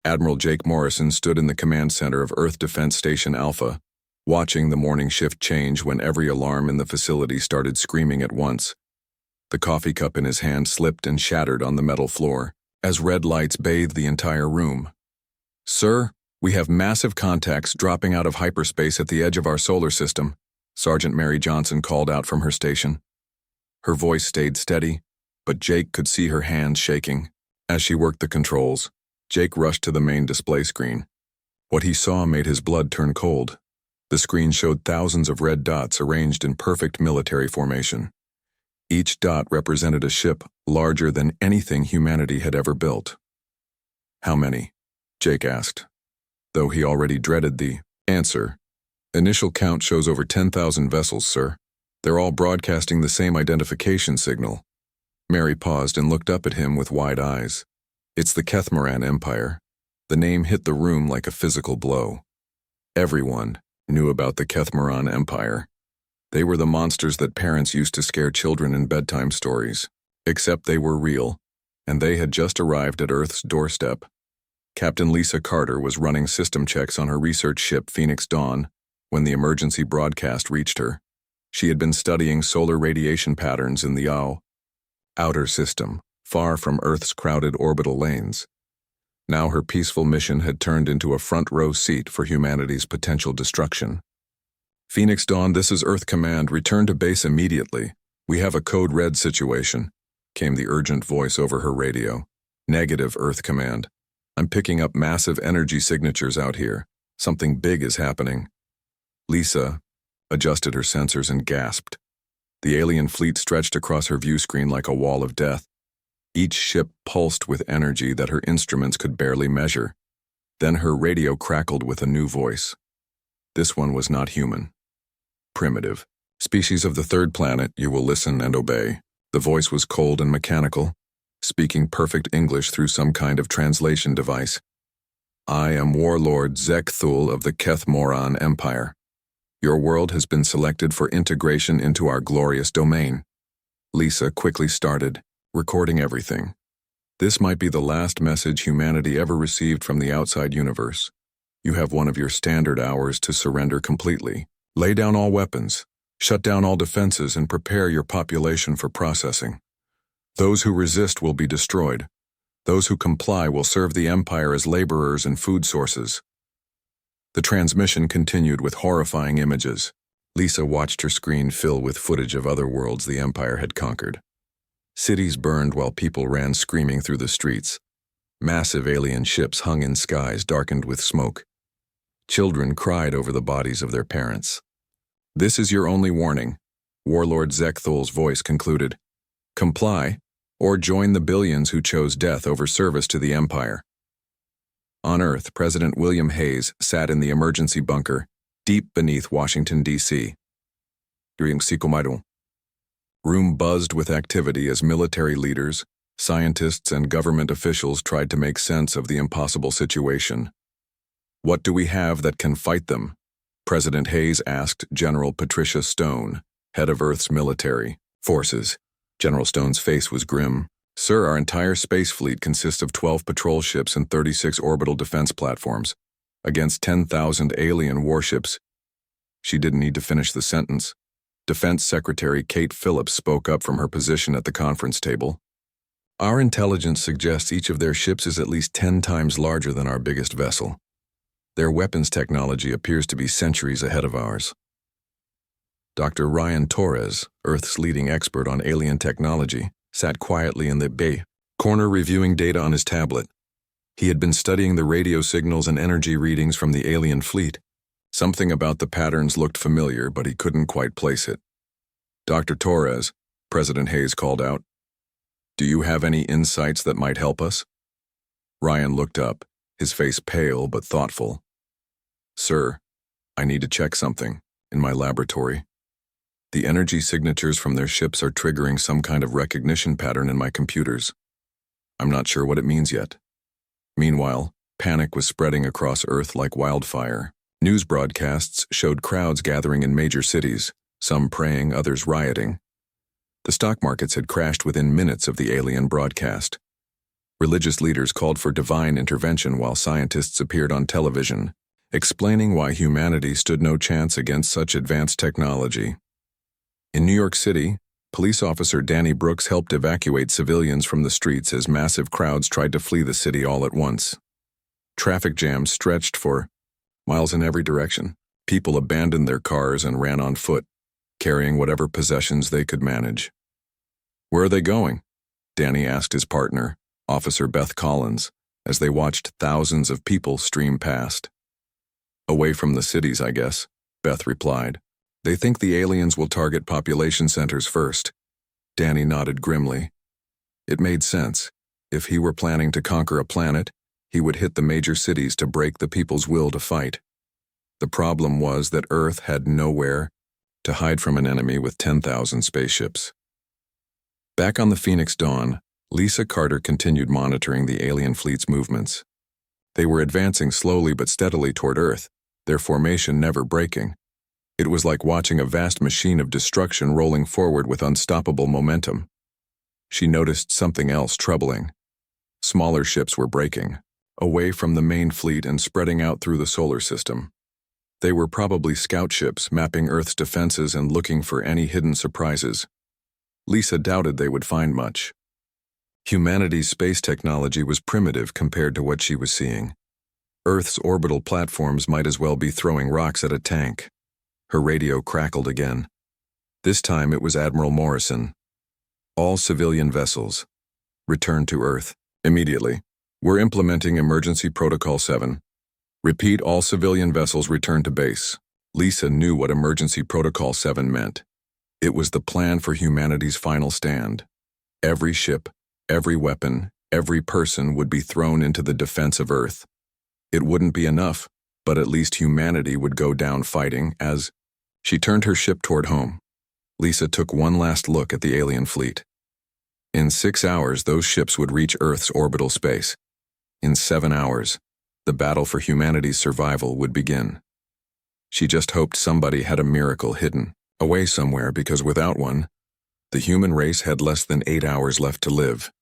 Admiral Jake Morrison stood in the command center of Earth Defense Station Alpha, watching the morning shift change when every alarm in the facility started screaming at once. The coffee cup in his hand slipped and shattered on the metal floor, as red lights bathed the entire room. "Sir, we have massive contacts dropping out of hyperspace at the edge of our solar system," Sergeant Mary Johnson called out from her station. Her voice stayed steady, but Jake could see her hands shaking. As she worked the controls, Jake rushed to the main display screen. What he saw made his blood turn cold. The screen showed thousands of red dots arranged in perfect military formation. Each dot represented a ship larger than anything humanity had ever built. "How many?" Jake asked, though he already dreaded the answer. "Initial count shows over 10,000 vessels, sir. They're all broadcasting the same identification signal." Mary paused and looked up at him with wide eyes. "It's the Kethmoran Empire." The name hit the room like a physical blow. Everyone knew about the Kethmoran Empire. They were the monsters that parents used to scare children in bedtime stories, except they were real, and they had just arrived at Earth's doorstep. Captain Lisa Carter was running system checks on her research ship Phoenix Dawn when the emergency broadcast reached her. She had been studying solar radiation patterns in the outer system, far from Earth's crowded orbital lanes. Now her peaceful mission had turned into a front-row seat for humanity's potential destruction. "Phoenix Dawn, this is Earth Command. Return to base immediately. We have a code red situation," came the urgent voice over her radio. "Negative, Earth Command. I'm picking up massive energy signatures out here. Something big is happening." Lisa adjusted her sensors and gasped. The alien fleet stretched across her view screen like a wall of death. Each ship pulsed with energy that her instruments could barely measure. Then her radio crackled with a new voice. This one was not human. Primitive. "Species of the third planet, you will listen and obey." The voice was cold and mechanical, speaking perfect English through some kind of translation device. "I am Warlord Zekthul of the Kethmoran Empire. Your world has been selected for integration into our glorious domain." Lisa quickly started, recording everything. "This might be the last message humanity ever received from the outside universe. You have one of your standard hours to surrender completely. Lay down all weapons, shut down all defenses, and prepare your population for processing. Those who resist will be destroyed. Those who comply will serve the Empire as laborers and food sources." The transmission continued with horrifying images. Lisa watched her screen fill with footage of other worlds the Empire had conquered. Cities burned while people ran screaming through the streets. Massive alien ships hung in skies darkened with smoke. Children cried over the bodies of their parents. "This is your only warning," Warlord Zekthul's voice concluded. "Comply, or join the billions who chose death over service to the Empire." On Earth, President William Hayes sat in the emergency bunker, deep beneath Washington, D.C. Room buzzed with activity as military leaders, scientists, and government officials tried to make sense of the impossible situation. "What do we have that can fight them?" President Hayes asked General Patricia Stone, head of Earth's military forces. General Stone's face was grim. "Sir, our entire space fleet consists of 12 patrol ships and 36 orbital defense platforms, against 10,000 alien warships." She didn't need to finish the sentence. Defense Secretary Kate Phillips spoke up from her position at the conference table. "Our intelligence suggests each of their ships is at least 10 times larger than our biggest vessel. Their weapons technology appears to be centuries ahead of ours." Dr. Ryan Torres, Earth's leading expert on alien technology, sat quietly in the bay corner reviewing data on his tablet. He had been studying the radio signals and energy readings from the alien fleet. Something about the patterns looked familiar, but he couldn't quite place it. "Dr. Torres," President Hayes called out, "do you have any insights that might help us?" Ryan looked up, his face pale but thoughtful. "Sir, I need to check something in my laboratory. The energy signatures from their ships are triggering some kind of recognition pattern in my computers. I'm not sure what it means yet." Meanwhile, panic was spreading across Earth like wildfire. News broadcasts showed crowds gathering in major cities, some praying, others rioting. The stock markets had crashed within minutes of the alien broadcast. Religious leaders called for divine intervention while scientists appeared on television, explaining why humanity stood no chance against such advanced technology. In New York City, police officer Danny Brooks helped evacuate civilians from the streets as massive crowds tried to flee the city all at once. Traffic jams stretched for miles in every direction. People abandoned their cars and ran on foot, carrying whatever possessions they could manage. "Where are they going?" Danny asked his partner, Officer Beth Collins, as they watched thousands of people stream past. "Away from the cities, I guess," Beth replied. "They think the aliens will target population centers first." Danny nodded grimly. It made sense. If he were planning to conquer a planet, he would hit the major cities to break the people's will to fight. The problem was that Earth had nowhere to hide from an enemy with 10,000 spaceships. Back on the Phoenix Dawn, Lisa Carter continued monitoring the alien fleet's movements. They were advancing slowly but steadily toward Earth, their formation never breaking. It was like watching a vast machine of destruction rolling forward with unstoppable momentum. She noticed something else troubling. Smaller ships were breaking, away from the main fleet and spreading out through the solar system. They were probably scout ships mapping Earth's defenses and looking for any hidden surprises. Lisa doubted they would find much. Humanity's space technology was primitive compared to what she was seeing. Earth's orbital platforms might as well be throwing rocks at a tank. Her radio crackled again. This time it was Admiral Morrison. "All civilian vessels, return to Earth immediately. We're implementing Emergency Protocol 7. Repeat, all civilian vessels return to base." Lisa knew what Emergency Protocol 7 meant. It was the plan for humanity's final stand. Every ship, every weapon, every person would be thrown into the defense of Earth. It wouldn't be enough, but at least humanity would go down fighting as she turned her ship toward home. Lisa took one last look at the alien fleet. In 6 hours, those ships would reach Earth's orbital space. In 7 hours, the battle for humanity's survival would begin. She just hoped somebody had a miracle hidden away somewhere, because without one, the human race had less than 8 hours left to live.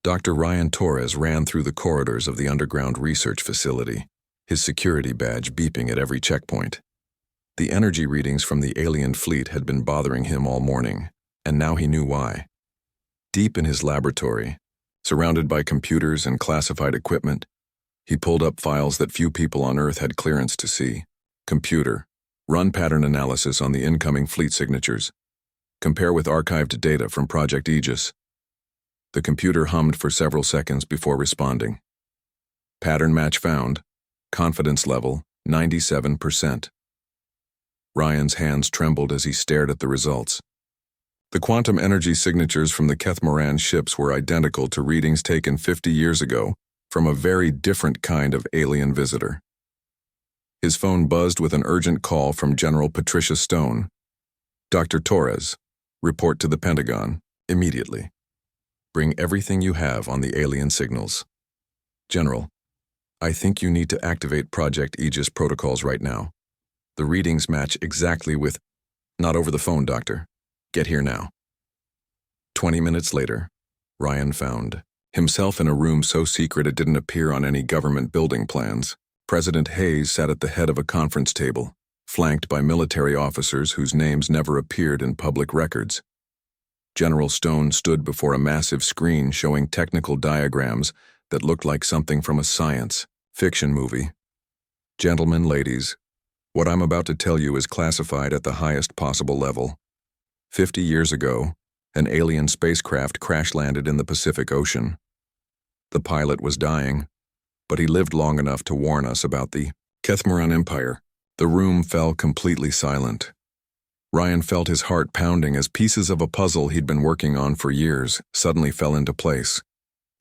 Dr. Ryan Torres ran through the corridors of the underground research facility, his security badge beeping at every checkpoint. The energy readings from the alien fleet had been bothering him all morning, and now he knew why. Deep in his laboratory, surrounded by computers and classified equipment, he pulled up files that few people on Earth had clearance to see. Computer, run pattern analysis on the incoming fleet signatures. Compare with archived data from Project Aegis. The computer hummed for several seconds before responding. Pattern match found. Confidence level, 97%. Ryan's hands trembled as he stared at the results. The quantum energy signatures from the Kethmoran ships were identical to readings taken 50 years ago from a very different kind of alien visitor. His phone buzzed with an urgent call from General Patricia Stone. "Dr. Torres, report to the Pentagon, immediately. Bring everything you have on the alien signals." "General, I think you need to activate Project Aegis protocols right now. The readings match exactly with—" "Not over the phone, Doctor. Get here now." 20 minutes later, Ryan found himself in a room so secret it didn't appear on any government building plans. President Hayes sat at the head of a conference table, flanked by military officers whose names never appeared in public records. General Stone stood before a massive screen showing technical diagrams that looked like something from a science fiction movie. "Gentlemen, ladies, what I'm about to tell you is classified at the highest possible level. 50 years ago, an alien spacecraft crash-landed in the Pacific Ocean. The pilot was dying, but he lived long enough to warn us about the Kethmoran Empire." The room fell completely silent. Ryan felt his heart pounding as pieces of a puzzle he'd been working on for years suddenly fell into place.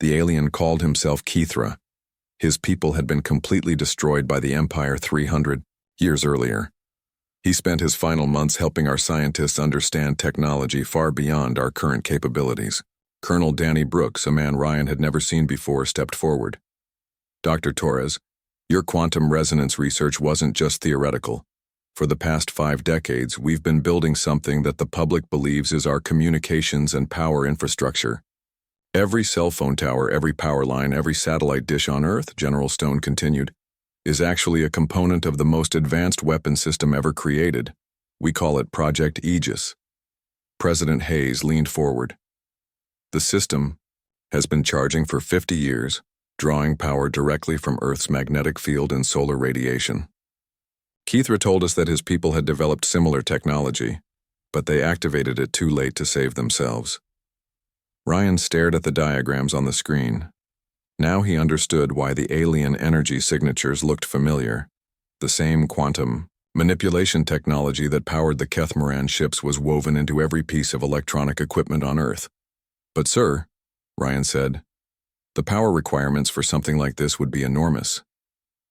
The alien called himself Kethra. His people had been completely destroyed by the Empire 300 years earlier. He spent his final months helping our scientists understand technology far beyond our current capabilities. Colonel Danny Brooks, a man Ryan had never seen before, stepped forward. "Dr. Torres, your quantum resonance research wasn't just theoretical. For the past 5 decades, we've been building something that the public believes is our communications and power infrastructure. Every cell phone tower, every power line, every satellite dish on Earth, General Stone continued, is actually a component of the most advanced weapon system ever created. We call it Project Aegis. President Hayes leaned forward. The system has been charging for 50 years, drawing power directly from Earth's magnetic field and solar radiation. Keithra told us that his people had developed similar technology, but they activated it too late to save themselves. Ryan stared at the diagrams on the screen. Now he understood why the alien energy signatures looked familiar. The same quantum manipulation technology that powered the Kethmoran ships was woven into every piece of electronic equipment on Earth. But sir, Ryan said, the power requirements for something like this would be enormous.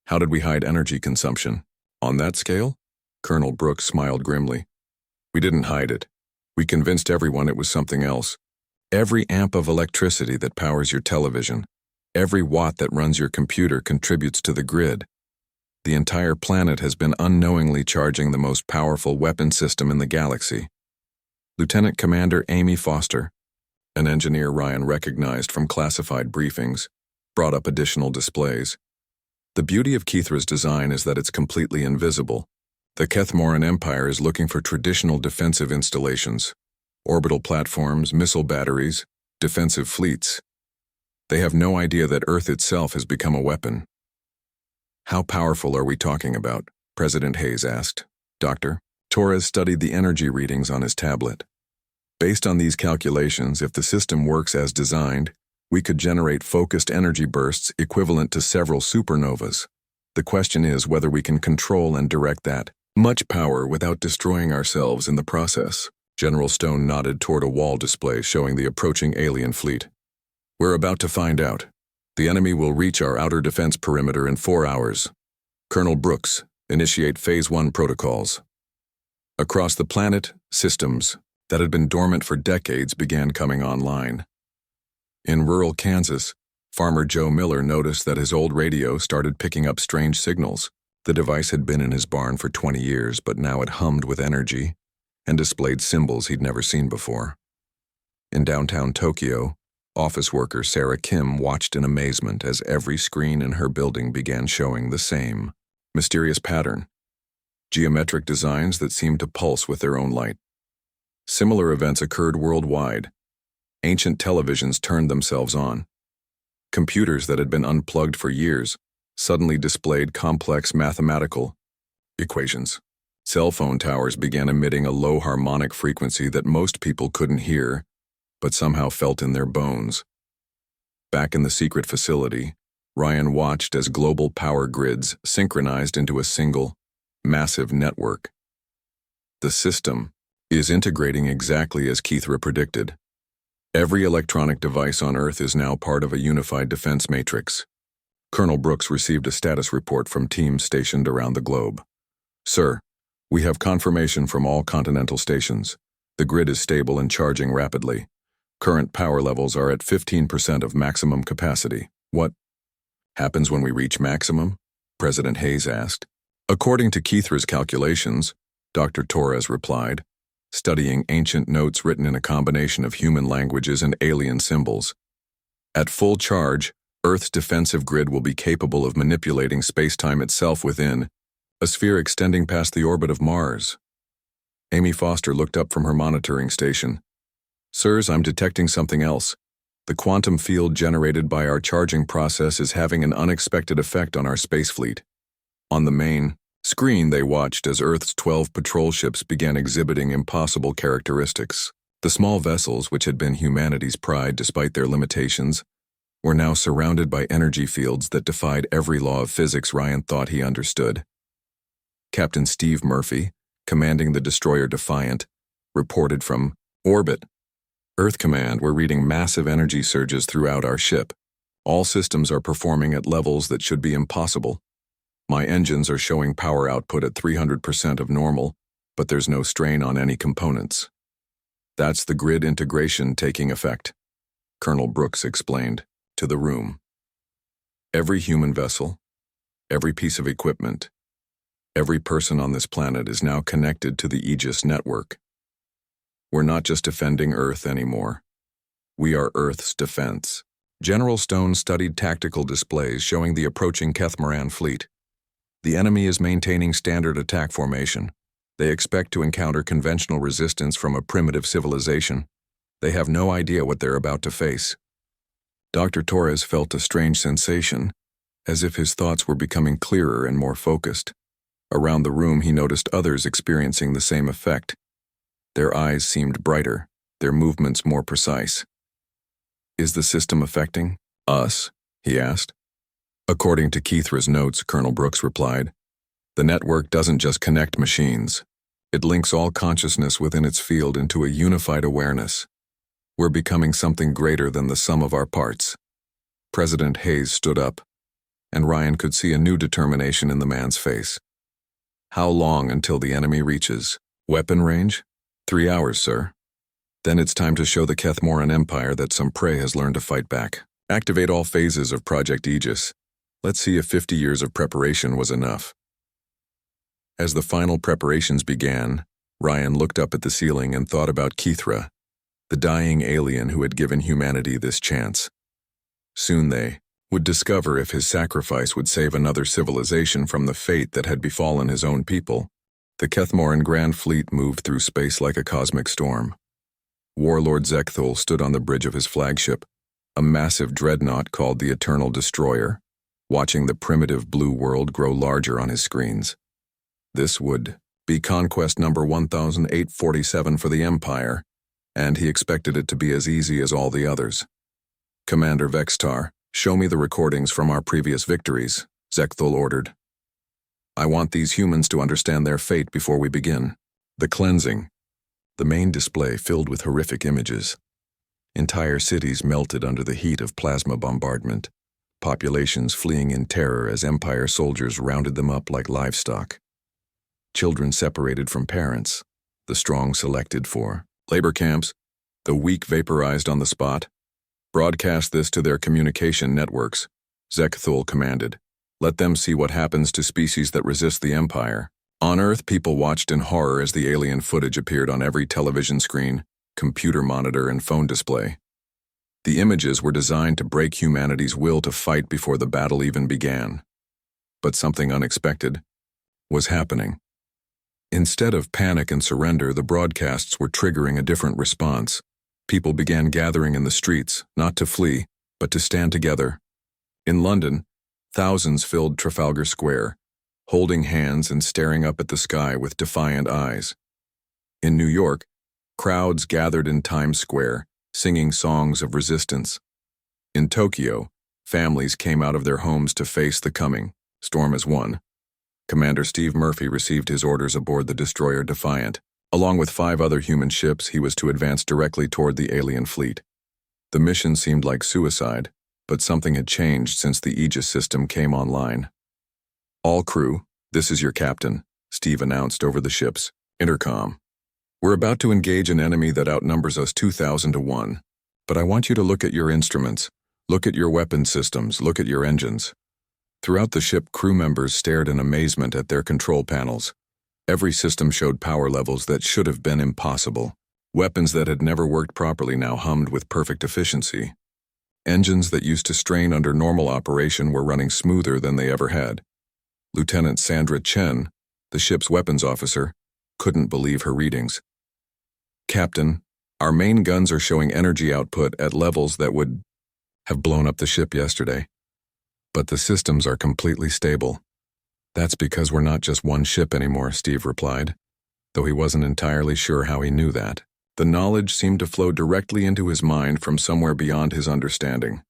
How did we hide energy consumption? On that scale? Colonel Brooks smiled grimly. We didn't hide it. We convinced everyone it was something else. Every amp of electricity that powers your television, every watt that runs your computer contributes to the grid. The entire planet has been unknowingly charging the most powerful weapon system in the galaxy. Lieutenant Commander Amy Foster, an engineer Ryan recognized from classified briefings, brought up additional displays. The beauty of Keithra's design is that it's completely invisible. The Kethmoran Empire is looking for traditional defensive installations, orbital platforms, missile batteries, defensive fleets. They have no idea that Earth itself has become a weapon. How powerful are we talking about? President Hayes asked. Dr. Torres studied the energy readings on his tablet. Based on these calculations, if the system works as designed, we could generate focused energy bursts equivalent to several supernovas. The question is whether we can control and direct that much power without destroying ourselves in the process. General Stone nodded toward a wall display showing the approaching alien fleet. We're about to find out. The enemy will reach our outer defense perimeter in 4 hours. Colonel Brooks, initiate Phase 1 protocols. Across the planet, systems that had been dormant for decades began coming online. In rural Kansas, Farmer Joe Miller noticed that his old radio started picking up strange signals. The device had been in his barn for 20 years, but now it hummed with energy and displayed symbols he'd never seen before. In downtown Tokyo, office worker Sarah Kim watched in amazement as every screen in her building began showing the same mysterious pattern, geometric designs that seemed to pulse with their own light. Similar events occurred worldwide. Ancient televisions turned themselves on. Computers that had been unplugged for years suddenly displayed complex mathematical equations. Cell phone towers began emitting a low harmonic frequency that most people couldn't hear, but somehow felt in their bones. Back in the secret facility, Ryan watched as global power grids synchronized into a single, massive network. The system is integrating exactly as Keithra predicted. Every electronic device on Earth is now part of a unified defense matrix. Colonel Brooks received a status report from teams stationed around the globe. Sir, we have confirmation from all continental stations. The grid is stable and charging rapidly. Current power levels are at 15% of maximum capacity. What happens when we reach maximum? President Hayes asked. According to Keithra's calculations, Dr. Torres replied, studying ancient notes written in a combination of human languages and alien symbols. At full charge, Earth's defensive grid will be capable of manipulating space-time itself within a sphere extending past the orbit of Mars. Amy Foster looked up from her monitoring station. Sirs, I'm detecting something else. The quantum field generated by our charging process is having an unexpected effect on our space fleet. On the main screen, they watched as Earth's 12 patrol ships began exhibiting impossible characteristics. The small vessels, which had been humanity's pride despite their limitations, were now surrounded by energy fields that defied every law of physics Ryan thought he understood. Captain Steve Murphy, commanding the destroyer Defiant, reported from orbit. Earth Command, we're reading massive energy surges throughout our ship. All systems are performing at levels that should be impossible. My engines are showing power output at 300% of normal, but there's no strain on any components. That's the grid integration taking effect, Colonel Brooks explained to the room. Every human vessel, every piece of equipment, every person on this planet is now connected to the Aegis network. We're not just defending Earth anymore. We are Earth's defense. General Stone studied tactical displays showing the approaching Kethmaran fleet. The enemy is maintaining standard attack formation. They expect to encounter conventional resistance from a primitive civilization. They have no idea what they're about to face. Dr. Torres felt a strange sensation, as if his thoughts were becoming clearer and more focused. Around the room he noticed others experiencing the same effect. Their eyes seemed brighter, their movements more precise. Is the system affecting us? He asked. According to Keithra's notes, Colonel Brooks replied, the network doesn't just connect machines. It links all consciousness within its field into a unified awareness. We're becoming something greater than the sum of our parts. President Hayes stood up, and Ryan could see a new determination in the man's face. How long until the enemy reaches? Weapon range? 3 hours, sir. Then it's time to show the Kethmoran Empire that some prey has learned to fight back. Activate all phases of Project Aegis. Let's see if 50 years of preparation was enough. As the final preparations began, Ryan looked up at the ceiling and thought about Keithra, the dying alien who had given humanity this chance. Soon they would discover if his sacrifice would save another civilization from the fate that had befallen his own people. The Kethmoran Grand Fleet moved through space like a cosmic storm. Warlord Zekthul stood on the bridge of his flagship, a massive dreadnought called the Eternal Destroyer, watching the primitive blue world grow larger on his screens. This would be conquest number 1847 for the Empire, and he expected it to be as easy as all the others. Commander Vextar, show me the recordings from our previous victories, Zekthul ordered. I want these humans to understand their fate before we begin. The cleansing. The main display filled with horrific images. Entire cities melted under the heat of plasma bombardment, populations fleeing in terror as Empire soldiers rounded them up like livestock. Children separated from parents, the strong selected for labor camps, the weak vaporized on the spot. Broadcast this to their communication networks, Zekthul commanded. Let them see what happens to species that resist the Empire. On Earth, people watched in horror as the alien footage appeared on every television screen, computer monitor, and phone display. The images were designed to break humanity's will to fight before the battle even began. But something unexpected was happening. Instead of panic and surrender, the broadcasts were triggering a different response. People began gathering in the streets, not to flee, but to stand together. In London, thousands filled Trafalgar Square, holding hands and staring up at the sky with defiant eyes. In New York, crowds gathered in Times Square, singing songs of resistance. In Tokyo, families came out of their homes to face the coming storm as one. Commander Steve Murphy received his orders aboard the destroyer Defiant. Along with 5 other human ships, he was to advance directly toward the alien fleet. The mission seemed like suicide, but something had changed since the Aegis system came online. All crew, this is your captain, Steve announced over the ship's intercom. We're about to engage an enemy that outnumbers us 2,000 to 1, but I want you to look at your instruments, look at your weapon systems, look at your engines. Throughout the ship, crew members stared in amazement at their control panels. Every system showed power levels that should have been impossible. Weapons that had never worked properly now hummed with perfect efficiency. Engines that used to strain under normal operation were running smoother than they ever had. Lieutenant Sandra Chen, the ship's weapons officer, couldn't believe her readings. Captain, our main guns are showing energy output at levels that would have blown up the ship yesterday. But the systems are completely stable. That's because we're not just one ship anymore, Steve replied, though he wasn't entirely sure how he knew that. The knowledge seemed to flow directly into his mind from somewhere beyond his understanding.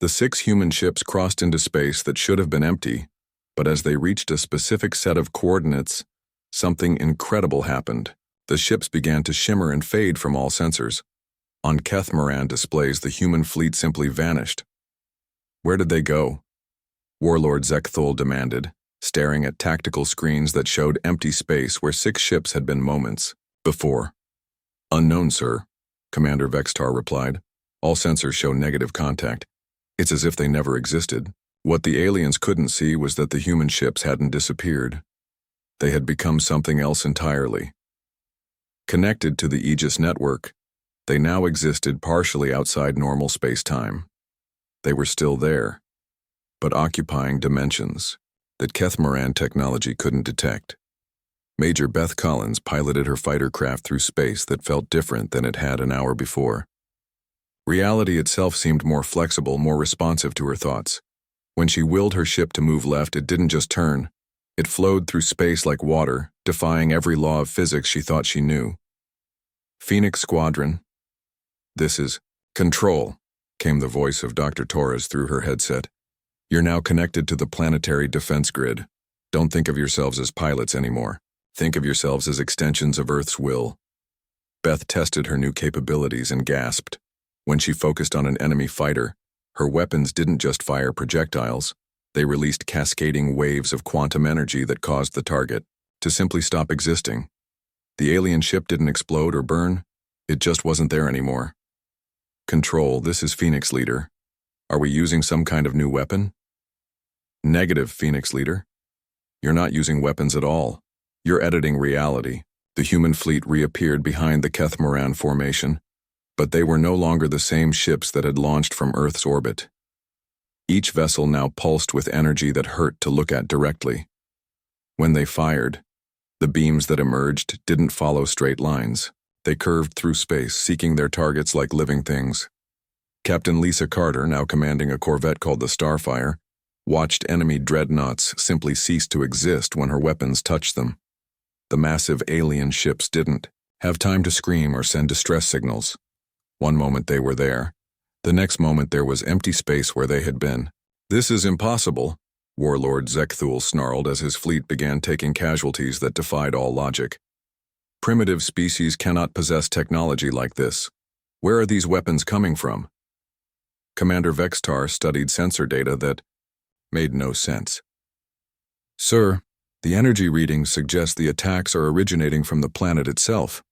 The 6 human ships crossed into space that should have been empty, but as they reached a specific set of coordinates, something incredible happened. The ships began to shimmer and fade from all sensors. On Kethmaran displays, the human fleet simply vanished. Where did they go? Warlord Zekthul demanded, staring at tactical screens that showed empty space where 6 ships had been moments before. Unknown, sir, Commander Vextar replied. All sensors show negative contact. It's as if they never existed. What the aliens couldn't see was that the human ships hadn't disappeared. They had become something else entirely. Connected to the Aegis network, They now existed partially outside normal space-time. They were still there, but occupying dimensions that Kethmoran technology couldn't detect. Major Beth Collins piloted her fighter craft through space that felt different than it had an hour before. Reality itself seemed more flexible, more responsive to her thoughts. When she willed her ship to move left, it didn't just turn. It flowed through space like water, defying every law of physics she thought she knew. Phoenix Squadron. This is Control, came the voice of Dr. Torres through her headset. You're now connected to the planetary defense grid. Don't think of yourselves as pilots anymore. Think of yourselves as extensions of Earth's will. Beth tested her new capabilities and gasped. When she focused on an enemy fighter, her weapons didn't just fire projectiles. They released cascading waves of quantum energy that caused the target to simply stop existing. The alien ship didn't explode or burn. It just wasn't there anymore. Control, this is Phoenix Leader. Are we using some kind of new weapon? Negative, Phoenix Leader. You're not using weapons at all. You're editing reality. The human fleet reappeared behind the Kethmoran formation, but they were no longer the same ships that had launched from Earth's orbit. Each vessel now pulsed with energy that hurt to look at directly. When they fired, the beams that emerged didn't follow straight lines. They curved through space, seeking their targets like living things. Captain Lisa Carter, now commanding a corvette called the Starfire, watched enemy dreadnoughts simply cease to exist when her weapons touched them. The massive alien ships didn't have time to scream or send distress signals. One moment they were there. The next moment there was empty space where they had been. This is impossible, Warlord Zekthul snarled as his fleet began taking casualties that defied all logic. Primitive species cannot possess technology like this. Where are these weapons coming from? Commander Vextar studied sensor data that made no sense. Sir, the energy readings suggest the attacks are originating from the planet itself.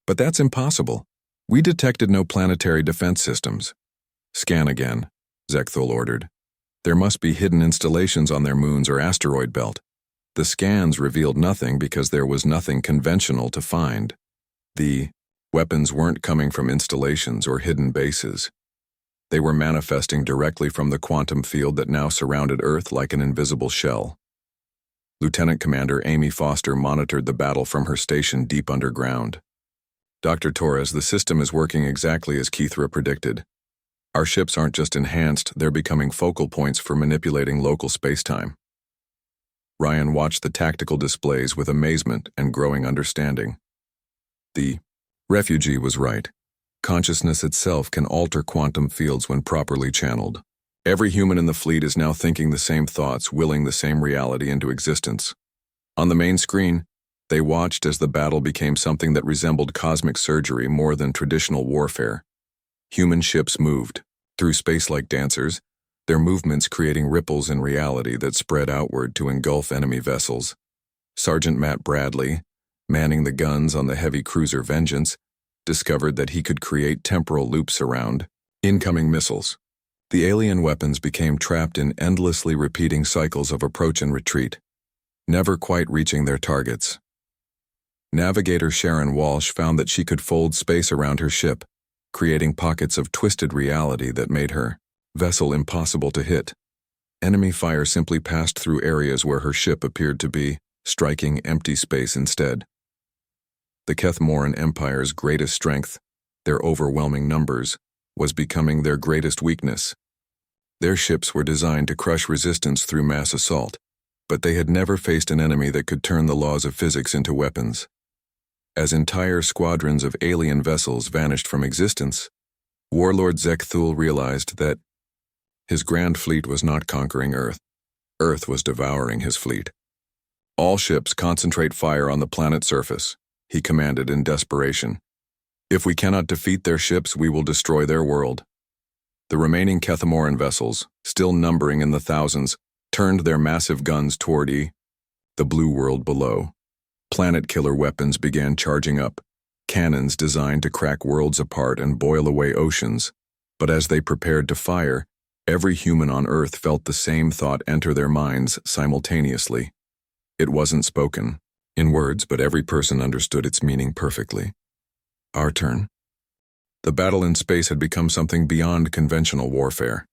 But that's impossible. We detected no planetary defense systems. Scan again, Zekthul ordered. There must be hidden installations on their moons or asteroid belt. The scans revealed nothing because there was nothing conventional to find. The weapons weren't coming from installations or hidden bases. They were manifesting directly from the quantum field that now surrounded Earth like an invisible shell. Lieutenant Commander Amy Foster monitored the battle from her station deep underground. Dr. Torres, the system is working exactly as Kithra predicted. Our ships aren't just enhanced, they're becoming focal points for manipulating local spacetime. Ryan watched the tactical displays with amazement and growing understanding. The refugee was right. Consciousness itself can alter quantum fields when properly channeled. Every human in the fleet is now thinking the same thoughts, willing the same reality into existence. On the main screen, they watched as the battle became something that resembled cosmic surgery more than traditional warfare. Human ships moved through space like dancers, their movements creating ripples in reality that spread outward to engulf enemy vessels. Sergeant Matt Bradley, manning the guns on the heavy cruiser Vengeance, discovered that he could create temporal loops around incoming missiles. The alien weapons became trapped in endlessly repeating cycles of approach and retreat, never quite reaching their targets. Navigator Sharon Walsh found that she could fold space around her ship, creating pockets of twisted reality that made her vessel impossible to hit. Enemy fire simply passed through areas where her ship appeared to be, striking empty space instead. The Kethmoran Empire's greatest strength, their overwhelming numbers, was becoming their greatest weakness. Their ships were designed to crush resistance through mass assault, but they had never faced an enemy that could turn the laws of physics into weapons. As entire squadrons of alien vessels vanished from existence, Warlord Zekthul realized that his grand fleet was not conquering Earth. Earth was devouring his fleet. All ships concentrate fire on the planet's surface, he commanded in desperation. If we cannot defeat their ships, we will destroy their world. The remaining Kethmoran vessels, still numbering in the thousands, turned their massive guns toward the blue world below. Planet-killer weapons began charging up, cannons designed to crack worlds apart and boil away oceans. But as they prepared to fire, every human on Earth felt the same thought enter their minds simultaneously. It wasn't spoken in words, but every person understood its meaning perfectly. Our turn. The battle in space had become something beyond conventional warfare.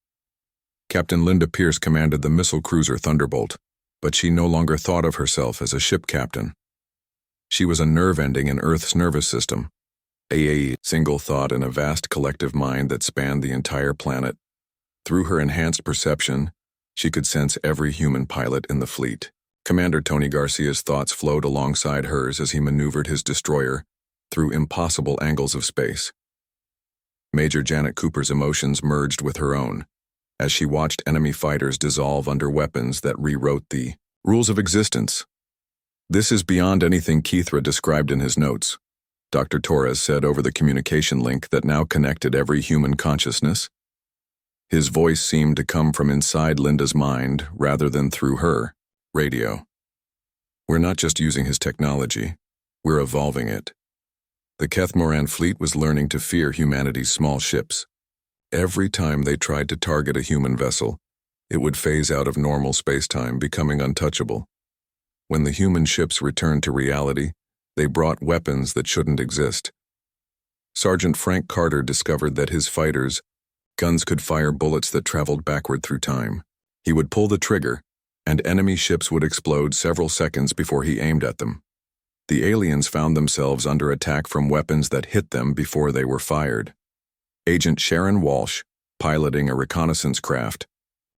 Captain Linda Pierce commanded the missile cruiser Thunderbolt, but she no longer thought of herself as a ship captain. She was a nerve ending in Earth's nervous system, a single thought in a vast collective mind that spanned the entire planet. Through her enhanced perception, she could sense every human pilot in the fleet. Commander Tony Garcia's thoughts flowed alongside hers as he maneuvered his destroyer through impossible angles of space. Major Janet Cooper's emotions merged with her own, as she watched enemy fighters dissolve under weapons that rewrote the rules of existence. "This is beyond anything Keithra described in his notes," Dr. Torres said over the communication link that now connected every human consciousness. His voice seemed to come from inside Linda's mind rather than through her radio. "We're not just using his technology, we're evolving it." The Kethmoran fleet was learning to fear humanity's small ships. Every time they tried to target a human vessel, it would phase out of normal spacetime, becoming untouchable. When the human ships returned to reality, they brought weapons that shouldn't exist. Sergeant Frank Carter discovered that his fighters' guns could fire bullets that traveled backward through time. He would pull the trigger, and enemy ships would explode several seconds before he aimed at them. The aliens found themselves under attack from weapons that hit them before they were fired. Agent Sharon Walsh, piloting a reconnaissance craft,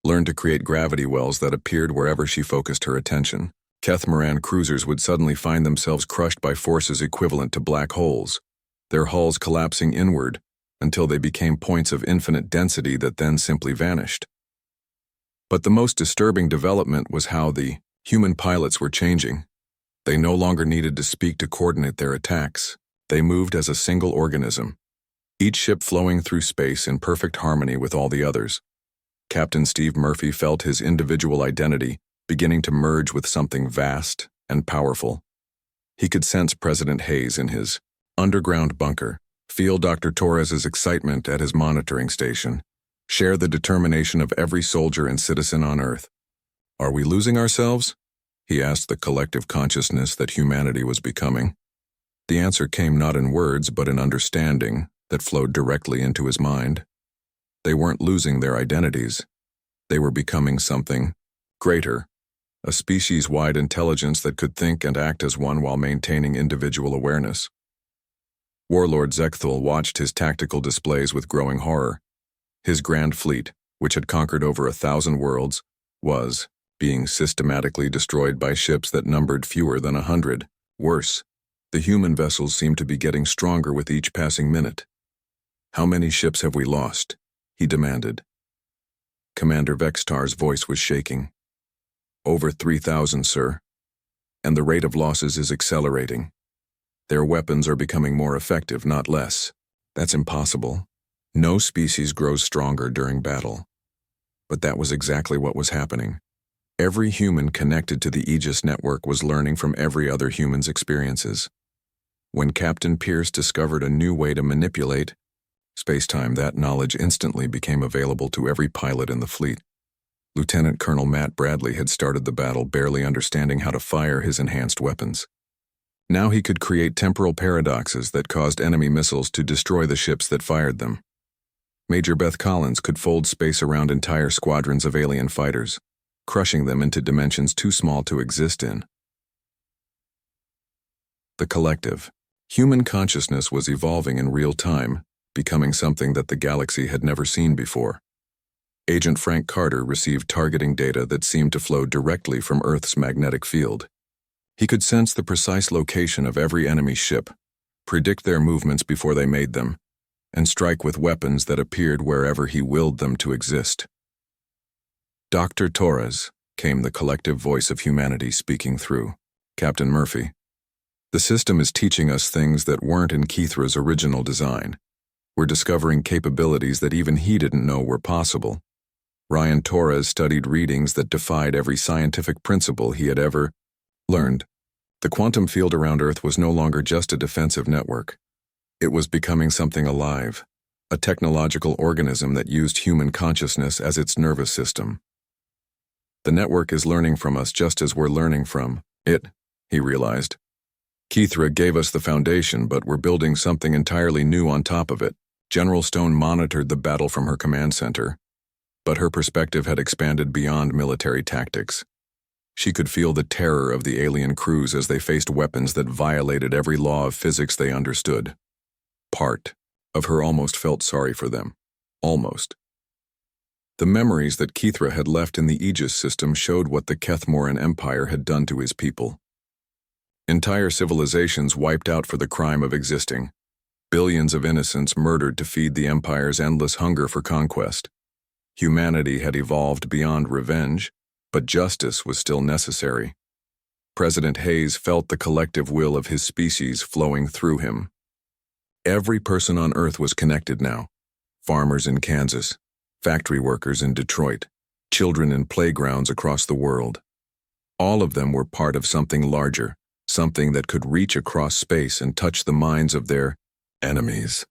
learned to create gravity wells that appeared wherever she focused her attention. Kethmoran cruisers would suddenly find themselves crushed by forces equivalent to black holes, their hulls collapsing inward until they became points of infinite density that then simply vanished. But the most disturbing development was how the human pilots were changing. They no longer needed to speak to coordinate their attacks. They moved as a single organism, each ship flowing through space in perfect harmony with all the others. Captain Steve Murphy felt his individual identity beginning to merge with something vast and powerful. He could sense President Hayes in his underground bunker, feel Dr. Torres's excitement at his monitoring station, share the determination of every soldier and citizen on Earth. "Are we losing ourselves?" he asked the collective consciousness that humanity was becoming. The answer came not in words but in understanding that flowed directly into his mind. They weren't losing their identities. They were becoming something greater, a species-wide intelligence that could think and act as one while maintaining individual awareness. Warlord Zekthul watched his tactical displays with growing horror. His grand fleet, which had conquered over 1,000 worlds, was being systematically destroyed by ships that numbered fewer than 100. Worse, the human vessels seemed to be getting stronger with each passing minute. "How many ships have we lost?" he demanded. Commander Vextar's voice was shaking. "Over 3,000, sir. And the rate of losses is accelerating. Their weapons are becoming more effective, not less. That's impossible. No species grows stronger during battle." But that was exactly what was happening. Every human connected to the Aegis network was learning from every other human's experiences. When Captain Pierce discovered a new way to manipulate spacetime, that knowledge instantly became available to every pilot in the fleet. Lieutenant Colonel Matt Bradley had started the battle barely understanding how to fire his enhanced weapons. Now he could create temporal paradoxes that caused enemy missiles to destroy the ships that fired them. Major Beth Collins could fold space around entire squadrons of alien fighters, crushing them into dimensions too small to exist in. The collective, human consciousness was evolving in real time, becoming something that the galaxy had never seen before. Agent Frank Carter received targeting data that seemed to flow directly from Earth's magnetic field. He could sense the precise location of every enemy ship, predict their movements before they made them, and strike with weapons that appeared wherever he willed them to exist. "Dr. Torres," came the collective voice of humanity speaking through Captain Murphy. "The system is teaching us things that weren't in Keithra's original design. We're discovering capabilities that even he didn't know were possible. Ryan Torres studied readings that defied every scientific principle he had ever learned. The quantum field around Earth was no longer just a defensive network. It was becoming something alive, a technological organism that used human consciousness as its nervous system. The network is learning from us just as we're learning from it," he realized. "Keithra gave us the foundation, but we're building something entirely new on top of it, General Stone monitored the battle from her command center, but her perspective had expanded beyond military tactics. She could feel the terror of the alien crews as they faced weapons that violated every law of physics they understood. Part of her almost felt sorry for them. Almost. The memories that Kithra had left in the Aegis system showed what the Kethmoran Empire had done to his people. Entire civilizations wiped out for the crime of existing. Billions of innocents murdered to feed the Empire's endless hunger for conquest. Humanity had evolved beyond revenge, but justice was still necessary. President Hayes felt the collective will of his species flowing through him. Every person on Earth was connected now. Farmers in Kansas, factory workers in Detroit, children in playgrounds across the world. All of them were part of something larger, something that could reach across space and touch the minds of their enemies.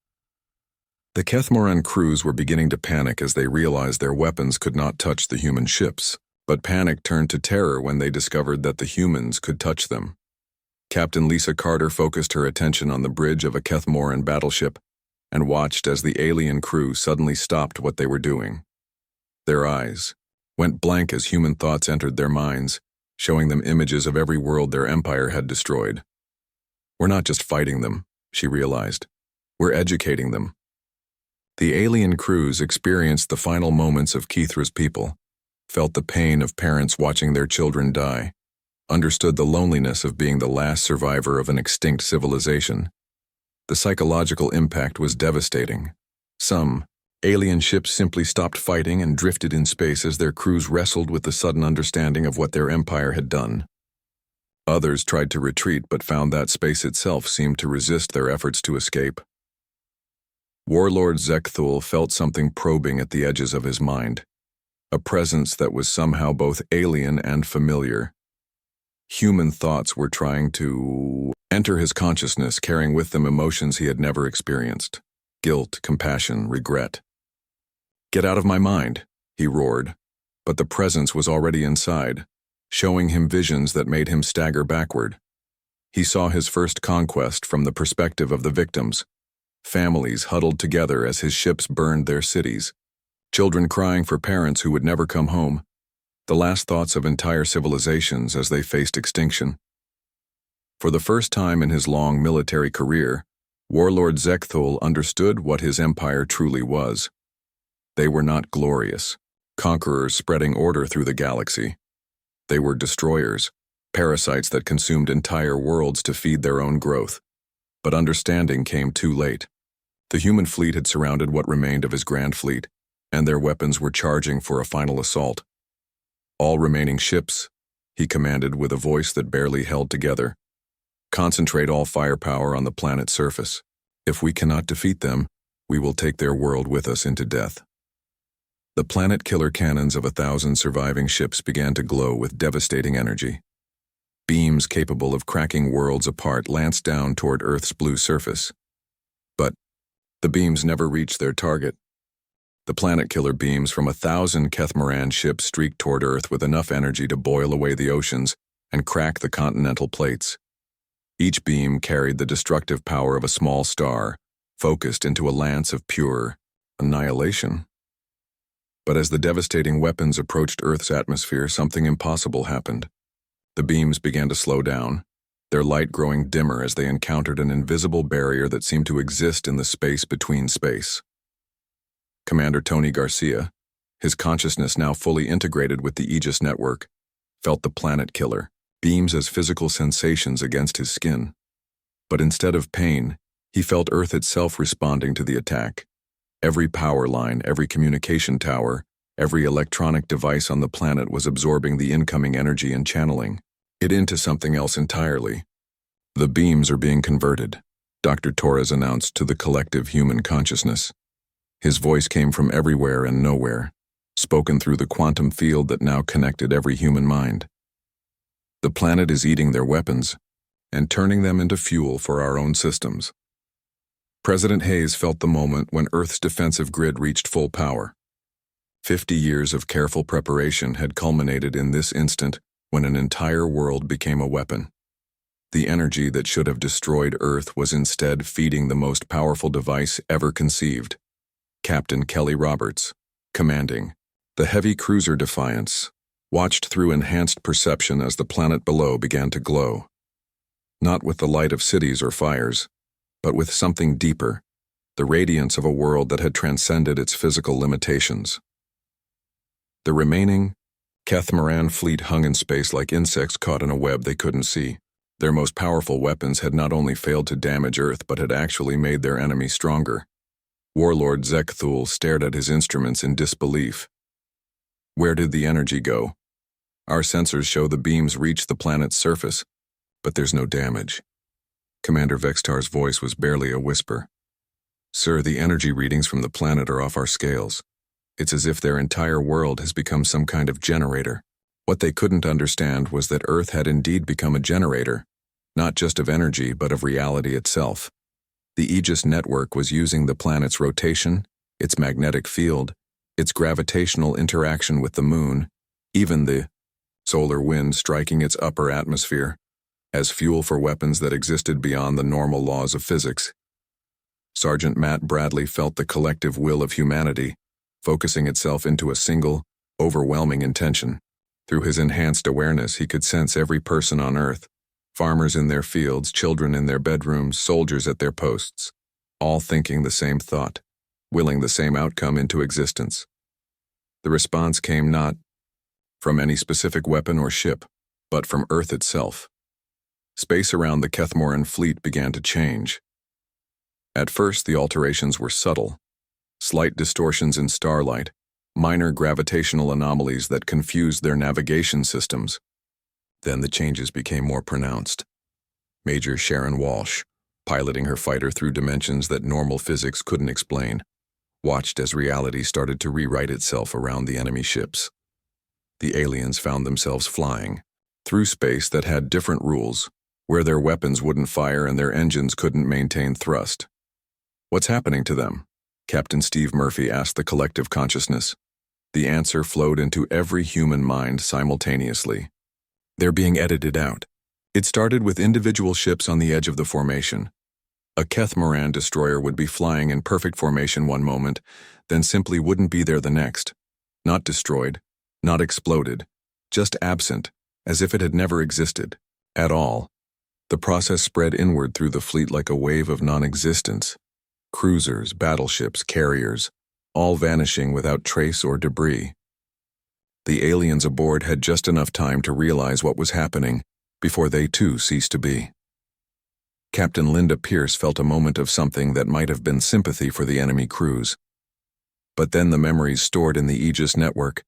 The Kethmoran crews were beginning to panic as they realized their weapons could not touch the human ships, but panic turned to terror when they discovered that the humans could touch them. Captain Lisa Carter focused her attention on the bridge of a Kethmoran battleship and watched as the alien crew suddenly stopped what they were doing. Their eyes went blank as human thoughts entered their minds, showing them images of every world their empire had destroyed. We're not just fighting them, she realized. We're educating them. The alien crews experienced the final moments of Kithra's people, felt the pain of parents watching their children die, understood the loneliness of being the last survivor of an extinct civilization. The psychological impact was devastating. Some alien ships simply stopped fighting and drifted in space as their crews wrestled with the sudden understanding of what their empire had done. Others tried to retreat but found that space itself seemed to resist their efforts to escape. Warlord Zekthul felt something probing at the edges of his mind, a presence that was somehow both alien and familiar. Human thoughts were trying to enter his consciousness, carrying with them emotions he had never experienced: guilt, compassion, regret. "Get out of my mind," he roared, but the presence was already inside, showing him visions that made him stagger backward. He saw his first conquest from the perspective of the victims, families huddled together as his ships burned their cities, children crying for parents who would never come home, the last thoughts of entire civilizations as they faced extinction. For the first time in his long military career, Warlord Zekthul understood what his empire truly was. They were not glorious, conquerors spreading order through the galaxy. They were destroyers, parasites that consumed entire worlds to feed their own growth. But understanding came too late. The human fleet had surrounded what remained of his grand fleet, and their weapons were charging for a final assault. "All remaining ships," he commanded with a voice that barely held together, "concentrate all firepower on the planet's surface. If we cannot defeat them, we will take their world with us into death." The planet-killer cannons of 1,000 surviving ships began to glow with devastating energy. Beams capable of cracking worlds apart lanced down toward Earth's blue surface. But the beams never reached their target. The planet-killer beams from 1,000 Kethmoran ships streaked toward Earth with enough energy to boil away the oceans and crack the continental plates. Each beam carried the destructive power of a small star, focused into a lance of pure annihilation. But as the devastating weapons approached Earth's atmosphere, something impossible happened. The beams began to slow down, their light growing dimmer as they encountered an invisible barrier that seemed to exist in the space between space. Commander Tony Garcia, his consciousness now fully integrated with the Aegis network, felt the planet killer beams as physical sensations against his skin. But instead of pain, he felt Earth itself responding to the attack. Every power line, every communication tower, every electronic device on the planet was absorbing the incoming energy and channeling it into something else entirely. "The beams are being converted," Dr. Torres announced to the collective human consciousness. His voice came from everywhere and nowhere, spoken through the quantum field that now connected every human mind. "The planet is eating their weapons and turning them into fuel for our own systems." President Hayes felt the moment when Earth's defensive grid reached full power. 50 years of careful preparation had culminated in this instant when an entire world became a weapon. The energy that should have destroyed Earth was instead feeding the most powerful device ever conceived. Captain Kelly Roberts, commanding the heavy cruiser Defiance, watched through enhanced perception as the planet below began to glow. Not with the light of cities or fires, but with something deeper, the radiance of a world that had transcended its physical limitations. The remaining Catamaran fleet hung in space like insects caught in a web they couldn't see. Their most powerful weapons had not only failed to damage Earth but had actually made their enemy stronger. Warlord Zekthul stared at his instruments in disbelief. Where did the energy go? Our sensors show the beams reach the planet's surface, but there's no damage. Commander Vextar's voice was barely a whisper. Sir, the energy readings from the planet are off our scales. It's as if their entire world has become some kind of generator. What they couldn't understand was that Earth had indeed become a generator, not just of energy but of reality itself. The Aegis network was using the planet's rotation, its magnetic field, its gravitational interaction with the moon, even the solar wind striking its upper atmosphere, as fuel for weapons that existed beyond the normal laws of physics. Sergeant Matt Bradley felt the collective will of humanity, focusing itself into a single, overwhelming intention. Through his enhanced awareness, he could sense every person on Earth, farmers in their fields, children in their bedrooms, soldiers at their posts, all thinking the same thought, willing the same outcome into existence. The response came not from any specific weapon or ship, but from Earth itself. Space around the Kethmoran fleet began to change. At first, the alterations were subtle, slight distortions in starlight, minor gravitational anomalies that confused their navigation systems. Then the changes became more pronounced. Major Sharon Walsh, piloting her fighter through dimensions that normal physics couldn't explain, watched as reality started to rewrite itself around the enemy ships. The aliens found themselves flying through space that had different rules, where their weapons wouldn't fire and their engines couldn't maintain thrust. What's happening to them? Captain Steve Murphy asked the collective consciousness. The answer flowed into every human mind simultaneously. They're being edited out. It started with individual ships on the edge of the formation. A Kethmoran destroyer would be flying in perfect formation one moment, then simply wouldn't be there the next. Not destroyed, not exploded, just absent, as if it had never existed, at all. The process spread inward through the fleet like a wave of non-existence. Cruisers, battleships, carriers, all vanishing without trace or debris. The aliens aboard had just enough time to realize what was happening before they too ceased to be. Captain Linda Pierce felt a moment of something that might have been sympathy for the enemy crews. But then the memories stored in the Aegis network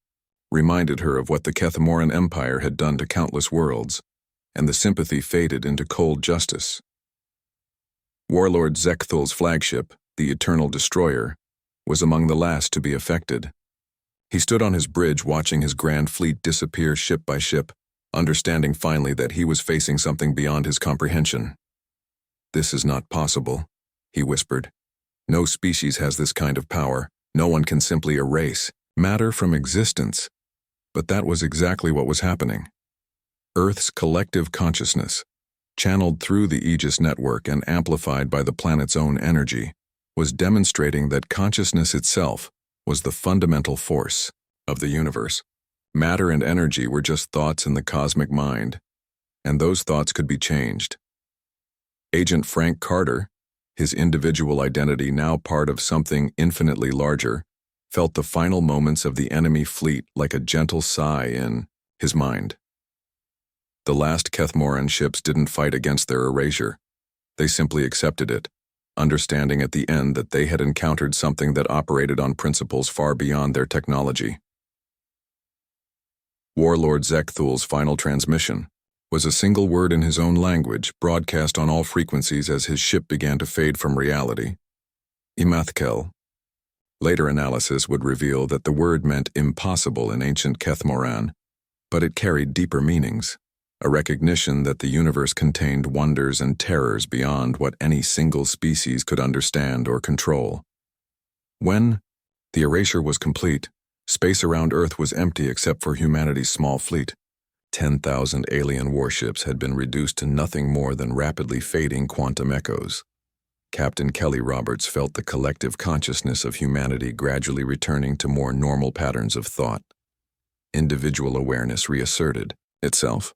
reminded her of what the Kethmoran Empire had done to countless worlds, and the sympathy faded into cold justice. Warlord Zekthul's flagship, the Eternal Destroyer, was among the last to be affected. He stood on his bridge watching his grand fleet disappear ship by ship, understanding finally that he was facing something beyond his comprehension. "This is not possible," he whispered. "No species has this kind of power. No one can simply erase matter from existence." But that was exactly what was happening. Earth's collective consciousness, channeled through the Aegis network and amplified by the planet's own energy, was demonstrating that consciousness itself was the fundamental force of the universe. Matter and energy were just thoughts in the cosmic mind, and those thoughts could be changed. Agent Frank Carter, his individual identity now part of something infinitely larger, felt the final moments of the enemy fleet like a gentle sigh in his mind. The last Kethmoran ships didn't fight against their erasure. They simply accepted it, understanding at the end that they had encountered something that operated on principles far beyond their technology. Warlord Zekthul's final transmission was a single word in his own language, broadcast on all frequencies as his ship began to fade from reality. Imathkel. Later analysis would reveal that the word meant impossible in ancient Kethmoran, but it carried deeper meanings. A recognition that the universe contained wonders and terrors beyond what any single species could understand or control. When the erasure was complete, space around Earth was empty except for humanity's small fleet. 10,000 alien warships had been reduced to nothing more than rapidly fading quantum echoes. Captain Kelly Roberts felt the collective consciousness of humanity gradually returning to more normal patterns of thought. Individual awareness reasserted itself,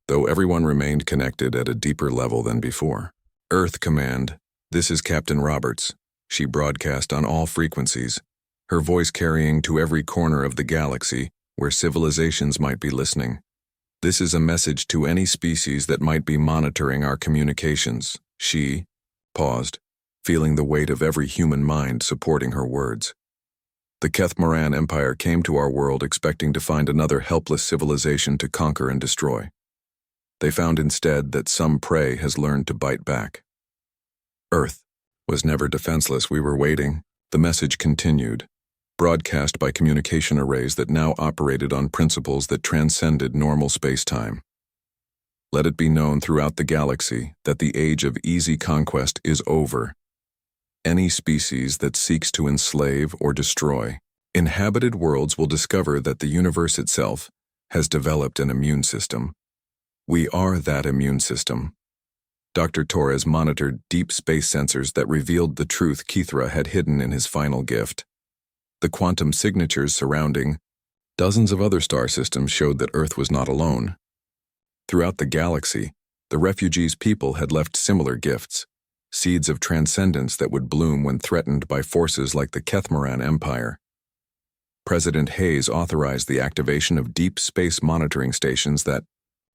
though everyone remained connected at a deeper level than before. Earth Command, this is Captain Roberts, she broadcast on all frequencies, her voice carrying to every corner of the galaxy where civilizations might be listening. This is a message to any species that might be monitoring our communications. She paused, feeling the weight of every human mind supporting her words. The Kethmaran Empire came to our world expecting to find another helpless civilization to conquer and destroy. They found instead that some prey has learned to bite back. Earth was never defenseless. We were waiting. The message continued, broadcast by communication arrays that now operated on principles that transcended normal space-time. Let it be known throughout the galaxy that the age of easy conquest is over. Any species that seeks to enslave or destroy inhabited worlds will discover that the universe itself has developed an immune system. We are that immune system. Dr. Torres monitored deep space sensors that revealed the truth Kithra had hidden in his final gift. The quantum signatures surrounding dozens of other star systems showed that Earth was not alone. Throughout the galaxy, the refugees' people had left similar gifts, seeds of transcendence that would bloom when threatened by forces like the Kethmaran Empire. President Hayes authorized the activation of deep space monitoring stations that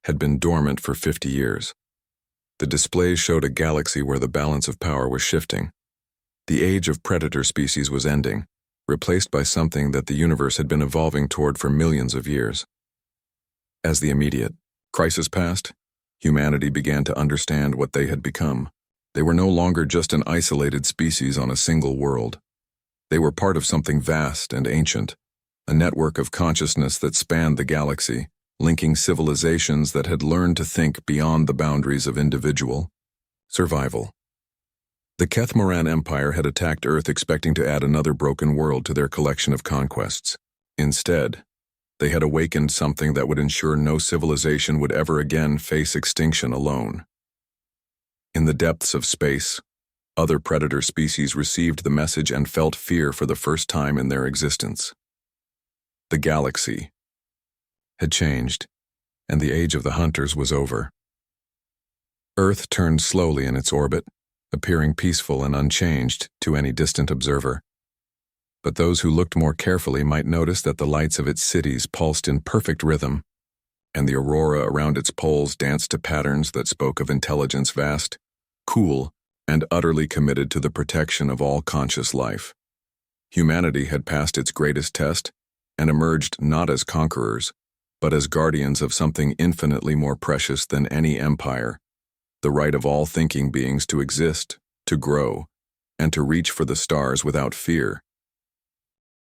had been dormant for 50 years. The displays showed a galaxy where the balance of power was shifting. The age of predator species was ending, replaced by something that the universe had been evolving toward for millions of years. As the immediate crisis passed, humanity began to understand what they had become. They were no longer just an isolated species on a single world. They were part of something vast and ancient, a network of consciousness that spanned the galaxy, linking civilizations that had learned to think beyond the boundaries of individual survival. The Kethmaran Empire had attacked Earth expecting to add another broken world to their collection of conquests. Instead, they had awakened something that would ensure no civilization would ever again face extinction alone. In the depths of space, other predator species received the message and felt fear for the first time in their existence. The galaxy had changed, and the age of the hunters was over. Earth turned slowly in its orbit, appearing peaceful and unchanged to any distant observer. But those who looked more carefully might notice that the lights of its cities pulsed in perfect rhythm, and the aurora around its poles danced to patterns that spoke of intelligence vast, cool, and utterly committed to the protection of all conscious life. Humanity had passed its greatest test and emerged not as conquerors, but as guardians of something infinitely more precious than any empire, the right of all thinking beings to exist, to grow, and to reach for the stars without fear.